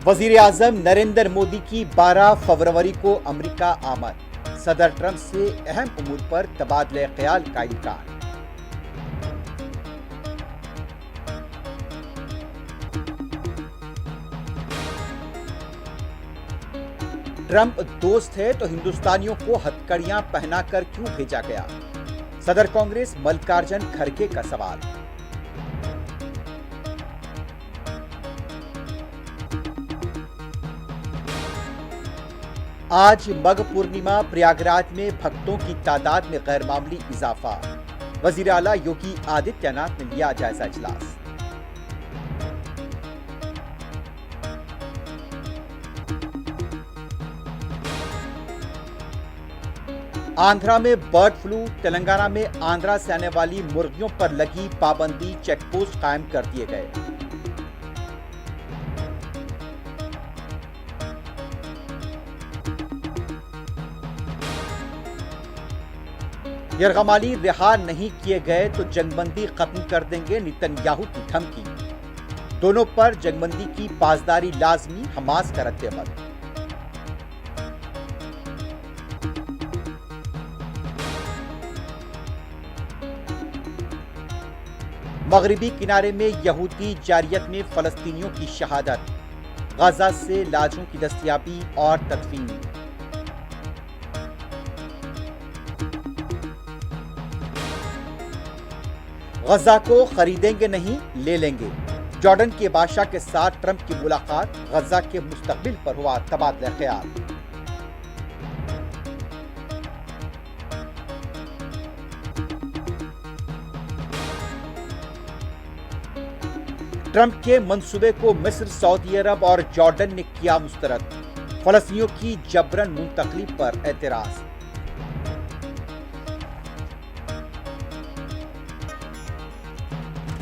وزیر اعظم نریندر مودی کی 12 فروری کو امریکہ آمد، صدر ٹرمپ سے اہم امور پر تبادلہ خیال کا امکان۔ ٹرمپ دوست ہے تو ہندوستانیوں کو ہتھکڑیاں پہنا کر کیوں بھیجا گیا؟ صدر کانگریس ملکارجن کھڑگے کا سوال۔ آج مگھ پورنیما، پریاگراج میں بھکتوں کی تعداد میں غیر معمولی اضافہ، وزیر اعلیٰ یوگی آدتیہ ناتھ نے لیا جائزہ اجلاس۔ آندھرا میں برڈ فلو، تلنگانہ میں آندھرا سے آنے والی مرغیوں پر لگی پابندی، چیک پوسٹ قائم کر دیے گئے۔ یرغمالی رہا نہیں کیے گئے تو جنگ بندی ختم کر دیں گے، نیتن یاہو کی دھمکی۔ دونوں پر جنگ بندی کی پاسداری لازمی، حماس کا رد عمل۔ مغربی کنارے میں یہودی جاریت میں فلسطینیوں کی شہادت، غزہ سے لاجوں کی دستیابی اور تدفین۔ غزہ کو خریدیں گے نہیں، لے لیں گے، جارڈن کے بادشاہ کے ساتھ ٹرمپ کی ملاقات، غزہ کے مستقبل پر ہوا تبادلہ خیال۔ ٹرمپ کے منصوبے کو مصر، سعودی عرب اور جارڈن نے کیا مسترد، فلسطینیوں کی جبرن منتقلی پر اعتراض۔